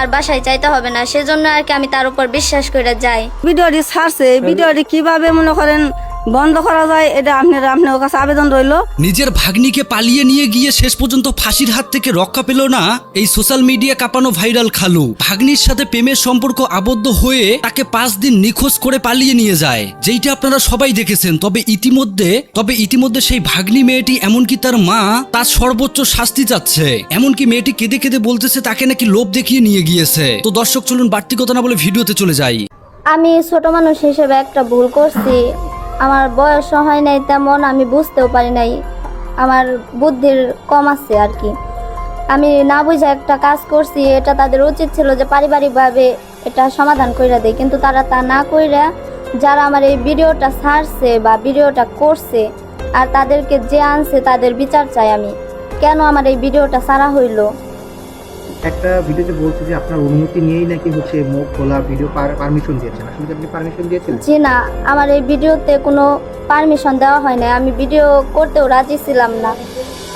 আর বাসায় চাইতে হবে না, সেজন্য আর কি আমি তার উপর বিশ্বাস করে যাই। ভিডিওটি ছাড়ছে, ভিডিওটি কিভাবে মনে করেন বন্ধ করা যায় এটা আপনার কাছে আবেদন রইল। নিজের ভাগ্নিকে পালিয়ে নিয়ে গিয়ে শেষ পর্যন্ত ফাঁসির হাত থেকে রক্ষা পেল না এই সোশ্যাল মিডিয়া কাঁপানো ভাইরাল খালু। ভাগ্নির সাথে প্রেমের সম্পর্ক আবদ্ধ হয়ে তাকে 5 দিন নিখোঁজ করে পালিয়ে নিয়ে যায়, যেইটা আপনারা সবাই দেখেছেন। তবে ইতিমধ্যে সেই ভাগ্নি মেয়েটি এমনকি তার মা তার সর্বোচ্চ শাস্তি চাচ্ছে। এমনকি মেয়েটি কেঁদে কেঁদে বলতেছে তাকে নাকি লোভ দেখিয়ে নিয়ে গিয়েছে। তো দর্শক চলুন বাড়তি কথা না বলে ভিডিওতে চলে যাই। আমি ছোট মানুষ হিসেবে একটা ভুল করছি। আমার বয়স হয় নাই তেমন, আমি বুঝতেও পারি নাই, আমার বুদ্ধির কম আছে আর কি। আমি না বুঝে একটা কাজ করছি, এটা তাদের উচিত ছিল যে পারিবারিকভাবে এটা সমাধান কইরা দেয়, কিন্তু তারা তা না কইরা যারা আমার এই ভিডিওটা ছাড়ছে বা ভিডিওটা করছে আর তাদেরকে যে আনছে তাদের বিচার চাই আমি। কেন আমার এই ভিডিওটা ছাড়া হইলো? একটা ভিডিওতে বলছে যে আপনার অনুমতি নিয়েই নাকি মুখ খোলা ভিডিও পারমিশন দিয়েছেন। আসলে কি আপনি পারমিশন দিয়েছেন? জি না, আমার এই ভিডিওতে কোনো পারমিশন দেওয়া হয় না। আমি ভিডিও করতেও রাজি ছিলাম না।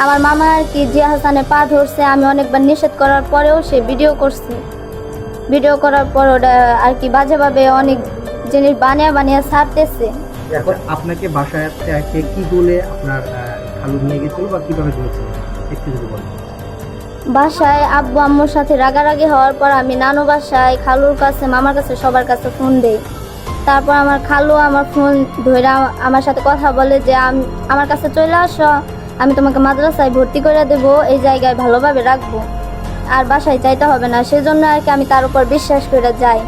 আমার মামা আর কি জিয়া হাসানের পা ধরছে, আমি অনেকবার নিষেধ করার পরেও সে ভিডিও করছে। ভিডিও করার পর ওটা আর কি বাজেভাবে অনেক জিনিস বানিয়ে ছাড়তেছে। এখন আপনাকে বাসায় কি বলে আপনার খালু নিয়ে গেছিল বা কিভাবে ধরেছিল একটু যদি বলেন। বাসায় আব্বু আম্মুর সাথে রাগারাগি হওয়ার পর আমি নানু বাসায়, খালুর কাছে, মামার কাছে, সবার কাছে ফোন দেই। তারপর আমার খালু আমার ফোন ধরে আমার সাথে কথা বলে যে আমার কাছে চলে আসো, আমি তোমাকে মাদ্রাসায় ভর্তি করে দেবো, এই জায়গায় ভালোভাবে রাখবো, আর বাসায় চাইতে হবে না। সেজন্য আর কি আমি তার উপর বিশ্বাস করে যাই।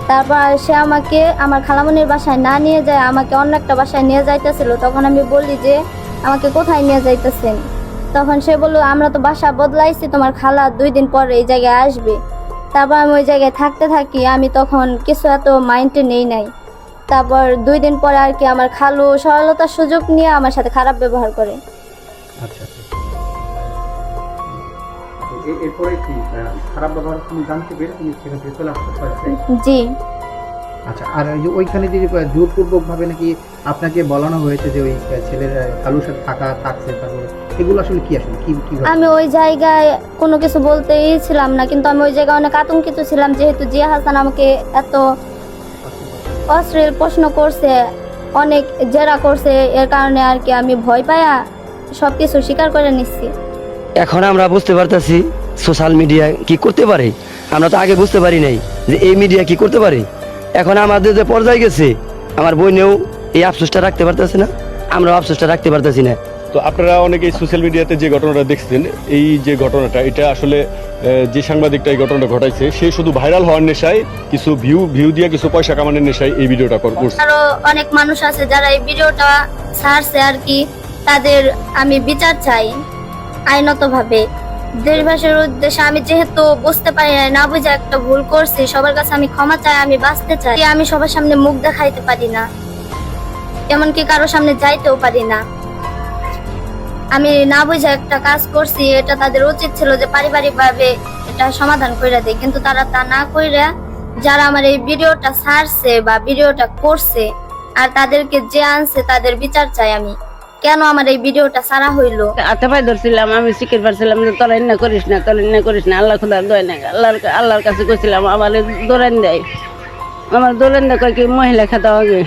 তারপর সে আমাকে আমার খালামনির বাসায় না নিয়ে যায়, আমাকে অন্য একটা বাসায় নিয়ে যাইতেছিল। তখন আমি বলি যে আমাকে কোথায় নিয়ে যাইতেছেন? তখন সে বলল আমরা তো বাসা বদলাইছি, তোমার খালা 2 দিন পরে এই জায়গায় আসবে। তারপর আমি ওই জায়গায় থাকতে থাকি, আমি তখন কিছু এত মাইন্ডে নেই নাই। তারপর 2 দিন পরে আর কি আমার খালু সরলতার সুযোগ নিয়ে আমার সাথে খারাপ ব্যবহার করে। আচ্ছা, এরপরে কি খারাপ ব্যবহার তুমি জানতে পেরে তুমি সেখান থেকে চলে আসতে পারছো? জি। আচ্ছা, আর ওইখানে যে জোরপূর্বক ভাবে নাকি আপনাকে বলানো হয়েছে যে ওই ছেলের খালুর সাথে থাকছে, তারপরে এগুলো আসলে কি আমি ওই জায়গায় কোনো কিছু বলতেই ছিলাম না, কিন্তু আমি ওই জায়গায় অনেক আতঙ্কিত ছিলাম, যেহেতু জিয়া হাসান আমাকে এত অশ্লীল প্রশ্ন করছে, অনেক জেরা করছে, এর কারণে আর কি আমি ভয় পায়া সবকিছু স্বীকার করে নিচ্ছি। এখন আমরা বুঝতে পারতেছি সোশ্যাল মিডিয়া কি করতে পারে। আমরা তো আগে বুঝতে পারি নাই যে এই মিডিয়া কি করতে পারে। এখন আমাদের যে পর্যায়ে গেছে, আমার বোনেও এই আফসোসটা রাখতে পারতেছে না, আমরাও আফসোসটা রাখতে পারতেছি না। তো আপনারা অনেকেই সোশ্যাল মিডিয়াতে যে ঘটনাটা দেখছেন, এই যে ঘটনাটা, এটা আসলে যে সাংবাদিকটা এই ঘটনাটা ঘটাইছে, সে শুধু ভাইরাল হওয়ার নেশায়, কিছু ভিউ দিয়ে কিছু পয়সা কামানোর নেশায় এই ভিডিওটা করছে। আরো অনেক মানুষ আছে যারা এই ভিডিওটা ছাড়ছে আর কি, তাদের আমি বিচার চাই আইনতভাবে। দেশবাসীর উদ্দেশ্যে আমি যেহেতু বুঝতে পারি না বুঝে একটা ভুল করছি, সবার কাছে আমি ক্ষমা চাই, আমি বাঁচতে চাই। আমি সবার সামনে মুখ দেখাইতে পারি না, এমনকি কারোর সামনে যাইতেও পারি না। আমি না বুঝে একটা কাজ করছি, এটা তাদের উচিত ছিল যে পারিবারিকভাবে এটা সমাধান করে দেয়, কিন্তু তারা তা না কইরা যারা আমার এই ভিডিওটা ছাড়ছে বা ভিডিওটা করছে আর তাদেরকে যে আনছে তাদের বিচার চাই আমি। কেন আমার এই ভিডিওটা ছাড়া হইলো? হাতে পায়ে ধরছিলাম, আমি শিখের পারছিলাম যে তোরা ইন্না করিস না, আল্লাহ খুদার দয় না, আল্লাহর কাছে কইছিলাম আমার দৌড়ান দেয়, আমার দৌড়ান দেয় কয় কি মহিলা খেতে হবে,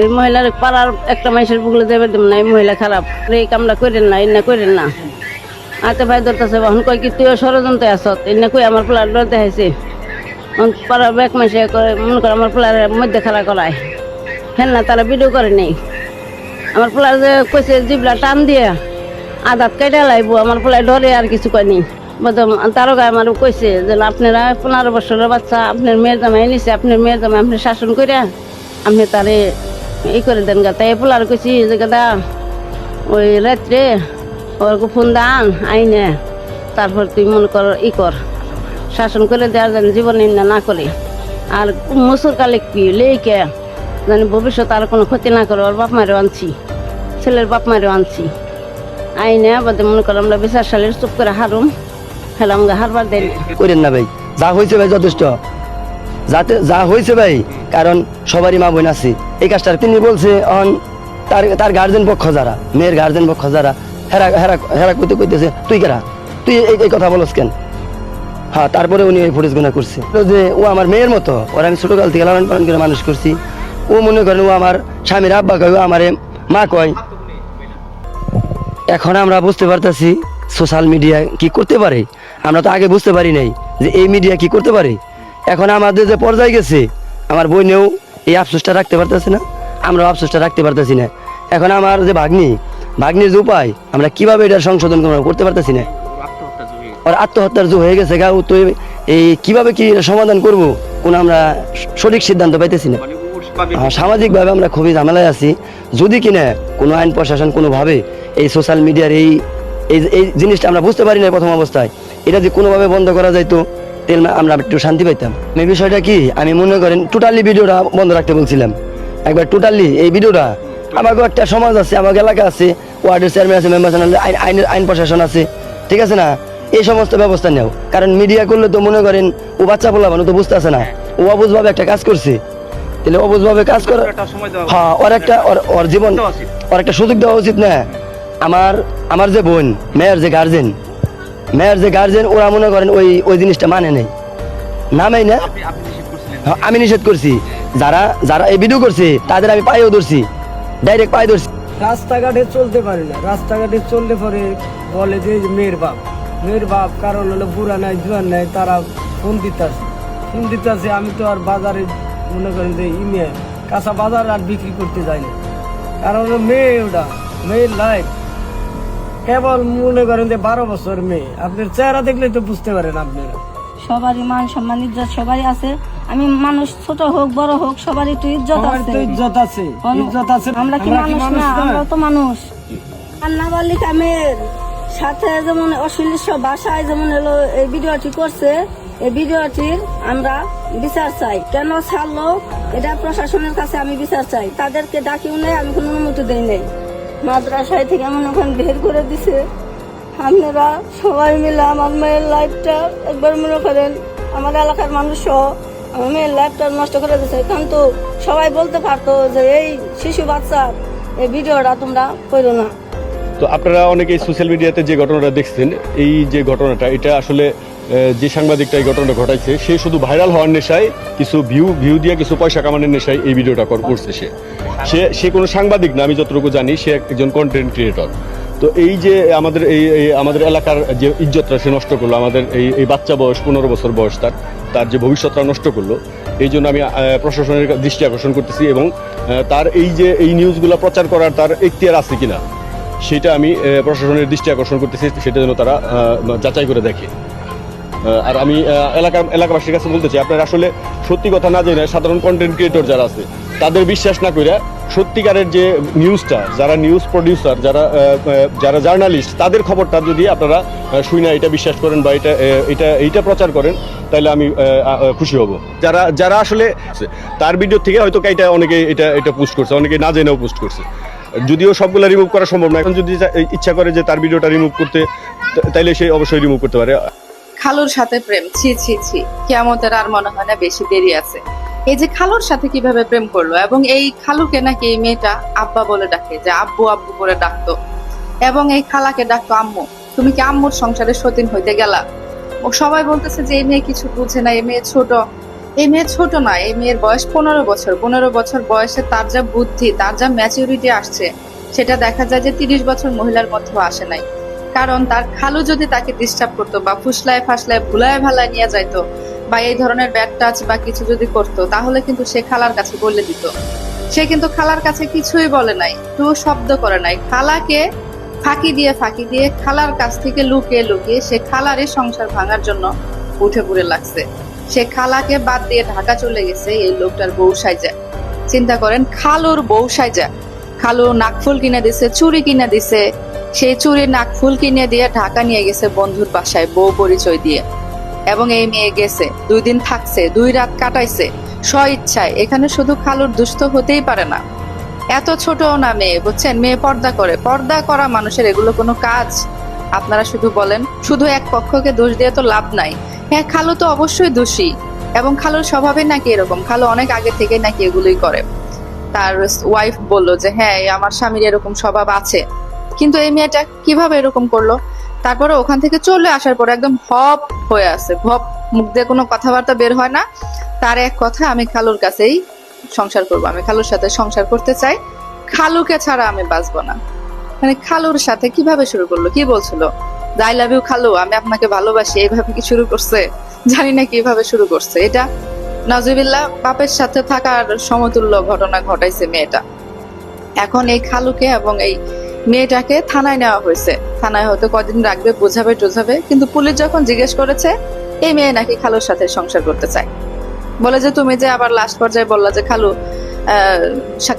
এই মহিলার পাড়ার একটা মানুষের বুকলে যাবে দেব না, এই মহিলা খারাপ, এই কামটা করেন না, ইন্না করেন না। হাতে পায়ে ধরতেছে, এখন কয় কি তুইও ষড়যন্ত্র আসত, ইন্না কই আমার পোলার ডর দেখাইছে। পাড়ার ব্যাক মাসে মনে করে আমার পোলার মধ্যে খেলা করায়, হ্যাঁ না, তারা ভিডিও করে নেই। আমার পোলার যে কইছে জিবলা টান দিয়ে আদাত কেটে লাইবো, আমার পোলায় ডরে আর কিছু কয়নি। তারও গায়ে আমার কইছে যে আপনারা 15 বছরের বাচ্চা, আপনার মেয়ের জামাই নিছে, আপনার মেয়ের জামাই আপনি শাসন করে আপনি তারে করে দেন গা। তাই পোলার কইছি যে গাদা ওই রাত্রে ওর ফোন দান আইনে, তারপর তুই মনে কর কর, শাসন করে দেওয়ার যেন জীবন না করে, আর মুসুর কালে কি লেকে জানি ভবিষ্যৎ আর কোনো ক্ষতি না করে। ওর বাপ মারেও আনছি, ছেলের বাপ মারেও আনছি, আইনে বাদে মনে করো আমরা বিচার সালের চুপ করে হারুম, হেলাম গা হারবার দেন করেন না ভাই, যা হয়েছে ভাই যথেষ্ট, যা হয়েছে ভাই, কারণ সবারই মা বোন আছে। এই কাজটা তিনি বলছে তার গার্জেন পক্ষ যারা, মেয়ের গার্জেন পক্ষ যারা, হেরা কইতেছে তুই কেরা, তুই এই কথা বলস কেন? হ্যাঁ, তারপরে উনি ওই ফুটেজ গুণা করছে যে ও আমার মেয়ের মতো, ওর আমি ছোটকাল থেকে লালন পালন করে মানুষ করছি। ও মনে করেন ও আমার স্বামীর আব্বা কয়, ও আমারে মা কয়। এখন আমরা বুঝতে পারতেছি সোশ্যাল মিডিয়া কি করতে পারে। আমরা তো আগে বুঝতে পারি নাই যে এই মিডিয়া কি করতে পারে। এখন আমাদের যে পর্যায়ে গেছে, আমার বোনেও এই আফসোসটা রাখতে পারতেছে না, আমরাও আফসোসটা রাখতে পারতেছি না। এখন আমার যে ভাগ্নির যে উপায়, আমরা কিভাবে এটার সংশোধন করতে পারতেছি না। ওর আত্মহত্যার যে হয়ে গেছে গা, ও তো এই কিভাবে কি সমাধান করব কোন আমরা সঠিক সিদ্ধান্ত পাইতেছি না। সামাজিকভাবে আমরা খুবই ঝামেলায় আছি। যদি কিনা কোনো আইন প্রশাসন কোনোভাবে এই সোশ্যাল মিডিয়ার এই এই জিনিসটা আমরা বুঝতে পারি না প্রথম অবস্থায়, এটা যে কোনোভাবে বন্ধ করা যাইতো তাহলে আমরা একটু শান্তি পাইতাম। এই বিষয়টা কি, আমি মনে করেন টোটালি ভিডিওটা বন্ধ রাখতে বলছিলাম একবার, টোটালি এই ভিডিওটা। আমাকেও একটা সমাজ আছে, আমার এলাকা আছে, ওয়ার্ডের চেয়ারম্যান আছে, মেম্বার আইন প্রশাসন আছে, ঠিক আছে না? এই সমস্ত ব্যবস্থা নেও। কারণ মিডিয়া করলে তো মনে করেন ও বাচ্চা বলা মানে তো বুঝতে আসে না, ও অবুঝভাবে একটা কাজ করছে, তাহলে অবুঝভাবে কাজ করে। হ্যাঁ, ওর জীবন ওর একটা সুযোগ দেওয়া উচিত না? আমার যে বোন, মেয়ের যে গার্জেন, ওরা মনে করেন ওই জিনিসটা মানে নেই, নামেই না। আমি নিষেধ করছি, যারা এই ভিডিও করছে তাদের আমি পায়েও ধরছি, ডাইরেক্ট পায়ে ধরছি। রাস্তাঘাটে চলতে পারি না, রাস্তাঘাটে চললে পরে বলে যে মেয়ের বাপ কারণ হলো বুড়া নাই জোয়ান নাই, তারা ফোন দিতেছে। আমি তো আর বাজারে মনে করেন যে কাঁচা বাজার আর বিক্রি করতে যাই না, কারণ হলো মেয়ের লাইফ। কেবল মনে করেন যে 12 বছর মেয়ে, আপনার চেহারা দেখলে তো বুঝতে পারেন আপনারা। সবারই মান সম্মান ইজ্জত সবারই আছে। আমি মানুষ ছোট হোক বড় হোক সবারই তো ইজ্জত আছে। ইজ্জত আছে। আমরা কি মানুষ না? আমরা তো মানুষ। আর নাবালিকা মেয়ের সাথে যেমন অশ্লীল ভাষায় যেমন হলো এই ভিডিওটি করছে, এই ভিডিওটির আমরা বিচার চাই। কেন ছাড়লো এটা প্রশাসনের কাছে আমি বিচার চাই। তাদেরকে ডাকিও নেই, আমি কোনো অনুমতি দেই নাই। মাদ্রাসায় থেকে এমন ওখানে বের করে দিছে। আপনারা সবাই মিলে আমার মেয়ের লাইফটা একবার মনে করেন, আমার এলাকার মানুষ আমার মেয়ের লাইফটা নষ্ট করে দিচ্ছে। কিন্তু সবাই বলতে পারতো যে এই শিশু বাচ্চার এই ভিডিওটা তোমরা করো না। তো আপনারা অনেকেই সোশ্যাল মিডিয়াতে যে ঘটনাটা দেখছেন, এই যে ঘটনাটা, এটা আসলে যে সাংবাদিকটা এই ঘটনাটা ঘটাইছে, সে শুধু ভাইরাল হওয়ার নেশায়, কিছু ভিউ দিয়ে কিছু পয়সা কামানোর নেশায় এই ভিডিওটা করছে। সে কোনো সাংবাদিক না, আমি যতটুকু জানি সে একজন কন্টেন্ট ক্রিয়েটর। তো এই যে আমাদের এলাকার যে ইজ্জতটা সে নষ্ট করলো, আমাদের এই বাচ্চা বয়স 15 বছর বয়স, তার যে ভবিষ্যৎটা নষ্ট করলো, এই জন্য আমি প্রশাসনের দৃষ্টি আকর্ষণ করতেছি। এবং তার এই নিউজগুলো প্রচার করার তার এখতিয়ার আছে কিনা সেটা আমি প্রশাসনের দৃষ্টি আকর্ষণ করতেছি, সেটা যেন তারা যাচাই করে দেখে। আর আমি এলাকাবাসীর কাছে বলতে চাই, আপনারা আসলে সত্যি কথা না জেনে সাধারণ কন্টেন্ট ক্রিয়েটর যারা আছে তাদের বিশ্বাস না করে সত্যিকারের যে নিউজটা, যারা নিউজ প্রডিউসার, যারা জার্নালিস্ট, তাদের খবরটা যদি আপনারা শুনে এটা বিশ্বাস করেন বা এইটা প্রচার করেন, তাহলে আমি খুশি হব। যারা আসলে তার ভিডিও থেকে হয়তো অনেকে এটা পোস্ট করছে, অনেকে না জেনেও পোস্ট করছে। যদিও সবগুলো রিমুভ করা সম্ভব না, এখন যদি ইচ্ছা করে যে তার ভিডিওটা রিমুভ করতে, তাইলে সে অবশ্যই রিমুভ করতে পারে। খালুর সাথে প্রেম, ছি ছি ছি, কিয়ামতের আর মনে হয় না বেশি দেরি আছে। এই যে খালুর সাথে কিভাবে প্রেম করলো, এবং এই খালুকে নাকি এই মেয়েটা আব্বা বলে ডাকে, যে আব্বু আব্বু করে ডাকতো, এবং এই খালাকে ডাকতো আম্মু। তুমি কি আম্মুর সংসারে সতীন হইতে গেলা? ও সবাই বলতেছে যে এই মেয়ে কিছু বুঝে না, এই মেয়ে ছোট। এই মেয়ে ছোট না, এই মেয়ের বয়স 15 বছর। 15 বছর বয়সে তার যা বুদ্ধি, তার যা ম্যাচুরিটি আসছে, সেটা দেখা যায় যে 30 বছর মহিলার মধ্যেও আসে নাই। কারণ তার খালু যদি তাকে ডিস্টার্ব করতো বা ফুসলায় ফাসলায় ভুলায় ভালায় নিয়ে যাইতো, বা এই ধরনের ব্যাড টাচ বা কিছু যদি করতো, তাহলে কিন্তু সে খালার কাছে বলে দিত। সে কিন্তু খালার কাছে কিছুই বলে নাই, তো শব্দ করে নাই। খালাকে ফাঁকি দিয়ে খালার কাছ থেকে লুকিয়ে সে খালারই সংসার ভাঙার জন্য উঠে পড়ে লাগছে। সে খালাকে বাদ দিয়ে ঢাকা চলে গেছে এই লোকটার বউ সাইজা। চিন্তা করেন, খালুর বউ সাইজা। খালু নাকফুল কিনে দিছে, চুড়ি কিনে দিছে, সেই চুড়ি নাকফুল কিনে দিয়ে ঢাকা নিয়ে গেছে বন্ধুর বাসায় বউ পরিচয় দিয়ে। এবং এই মেয়ে গেছে, 2 দিন থাকছে, 2 রাত কাটাইছে স্ব ইচ্ছায়। এখানে শুধু খালুর দুষ্ট হতেই পারে না, এত ছোট না মেয়ে, বুঝছেন? মেয়ে পর্দা করে। পর্দা করা মানুষের এগুলো কোনো কাজ? আপনারা শুধু বলেন, শুধু এক পক্ষকে দোষ দিয়ে তো লাভ নাই। হ্যাঁ, খালু তো অবশ্যই দোষী, এবং খালুর স্বভাবে নাকি এরকম। খালু অনেক আগে থেকে নাকি এগুলোই করে। তার ওয়াইফ বললো যে হ্যাঁ, আমার স্বামীর এরকম স্বভাব আছে। কিন্তু এই মেয়েটা কিভাবে এরকম করলো? তারপরে ওখান থেকে চলে আসার পরে একদম হপ হয়ে আছে, হপ, মুখ দিয়ে কোনো কথাবার্তা বের হয় না। তার এক কথা, আমি খালুর কাছেই সংসার করব, আমি খালুর সাথে সংসার করতে চাই, খালুকে ছাড়া আমি বাঁচবো না। মানে খালুর সাথে কিভাবে শুরু করলো, কি বলছিল, আই লাভ ইউ খালু, আমি আপনাকে ভালোবাসি, এইভাবে কি শুরু করছে, জানি না কিভাবে শুরু করছে। এটা নাজুবিল্লাহ বাপের সাথে থাকার সমতুল্য ঘটনা ঘটাইছে মেয়েটা। এখন এই খালুকে এবং এই মেয়েটাকে থানায় নেওয়া হয়েছে, থানায় হয়তো কদিন রাখবে, বোঝাবে টোঝাবে। কিন্তু পুলিশ যখন জিজ্ঞেস করেছে, এই মেয়ে নাকি খালুর সাথে সংসার করতে চায়, বলে যে তুমি যে আবার লাস্ট পর্যায়ে বললা যে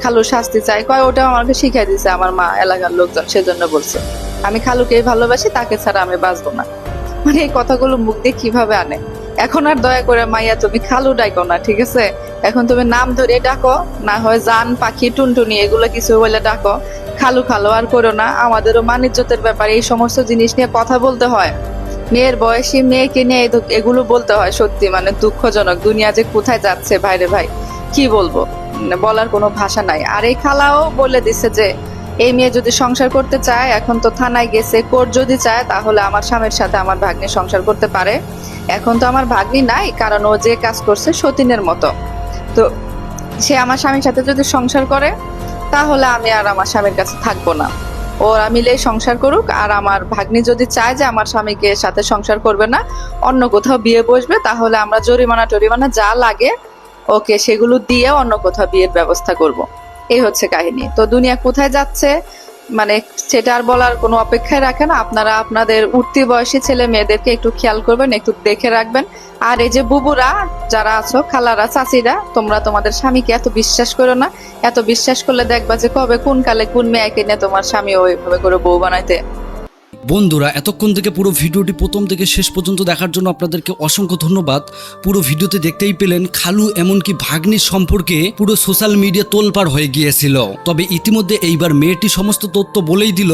খালুর শাস্তি চাই, কয় ওটা আমাকে শিখাই দিছে আমার মা, এলাকার লোকজন, সেজন্য বলছে আমি খালুকেই ভালোবাসি, তাকে ছাড়া আমি বাঁচবো না। মানে এই কথাগুলো মুখ দিয়ে কিভাবে আনে। এখন আর দয়া করে মাইয়া তুমি খালু ডাকো না, ঠিক আছে? এখন তুমি নাম ধরে ডাকো, না হয় জান, পাখি, টুনটুনি এগুলো কিছু বলে ডাকো, খালু খালু আর করো না। আমাদেরও মানিজ্যতের ব্যাপারে এই সমস্ত জিনিস নিয়ে কথা বলতে হয়, মেয়ের বয়সী মেয়েকে নিয়ে এগুলো বলতে হয়। সত্যি মানে দুঃখজনক, দুনিয়া যে কোথায় যাচ্ছে ভাইরে ভাই, কি বলবো, বলার কোনো ভাষা নাই। আর এই খালাও বলে দিছে যে এই মেয়ে যদি সংসার করতে চায়, এখন তো থানায় গেছে, কোর্ট যদি চায় তাহলে আমার স্বামীর সাথে আমার ভাগ্নি সংসার করতে পারে। এখন তো আমার ভাগ্নি নাই, কারণ ও যে কাজ করছে সতীনের মতো, তো সে আমার স্বামীর সাথে যদি সংসার করে তাহলে আমি আর আমার স্বামীর কাছে থাকবো না, ওরা মিলেই সংসার করুক। আর আমার ভাগ্নি যদি চায় যে আমার স্বামীকে সাথে সংসার করবে না, অন্য কোথাও বিয়ে বসবে, তাহলে আমরা জরিমানা টরিমানা যা লাগে ওকে সেগুলো দিয়ে অন্য কোথাও বিয়ের ব্যবস্থা করব। এই হচ্ছে কাহিনী। তো দুনিয়া কোথায় যাচ্ছে মানে সেটা আর বলার কোনো অপেক্ষায় রাখে না। আপনারা আপনাদের উঠতি বয়সী ছেলে মেয়েদেরকে একটু খেয়াল করবেন, একটু দেখে রাখবেন। আর এই যে বুবুরা যারা আছো, খালারা, চাচিরা, তোমরা তোমাদের স্বামীকে এত বিশ্বাস করো না। এত বিশ্বাস করলে দেখবা যে কবে কোন কালে কোন মেয়েকে নিয়ে তোমার স্বামী ওইভাবে করে বউ বানাইতে। বন্ধুরা, এতক্ষণ থেকে পুরো ভিডিওটি প্রথম থেকে শেষ পর্যন্ত দেখার জন্য আপনাদেরকে অসংখ্য ধন্যবাদ। পুরো ভিডিওতে দেখতেই পেলেন খালু এমনকি ভাগ্নির সম্পর্কে পুরো সোশ্যাল মিডিয়া তোলপাড় হয়ে গিয়েছিল। তবে ইতিমধ্যে এইবার মেয়েটি সমস্ত তথ্য বলেই দিল,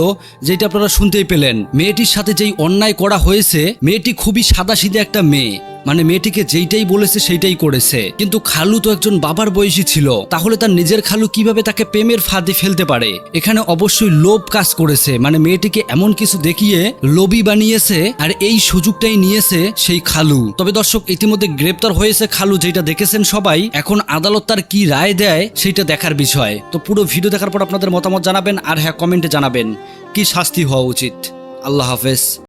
যেটা আপনারা শুনতেই পেলেন। মেয়েটির সাথে যেই অন্যায় করা হয়েছে, মেয়েটি খুবই সাদাসিধে একটা মেয়ে, মানে মেয়েটিকে যেইটাই বলেছে সেইটাই করেছে। কিন্তু খালু তো একজন বাবার বয়সী ছিল, তাহলে তার নিজের খালু কিভাবে তাকে প্রেমের ফাঁদে ফেলতে পারে? এখানে অবশ্যই লোভ কাজ করেছে, মানে মেয়েটিকে এমন কিছু দেখিয়ে লোভী বানিয়েছে, আর এই সুযোগটাই নিয়েছে সেই খালু। তবে দর্শক, ইতিমধ্যে গ্রেপ্তার হয়েছে খালু, যেটা দেখেছেন সবাই। এখন আদালত তার কি রায় দেয় সেইটা দেখার বিষয়। তো পুরো ভিডিও দেখার পর আপনাদের মতামত জানাবেন, আর হ্যাঁ, কমেন্টে জানাবেন কি শাস্তি হওয়া উচিত। আল্লাহ হাফেজ।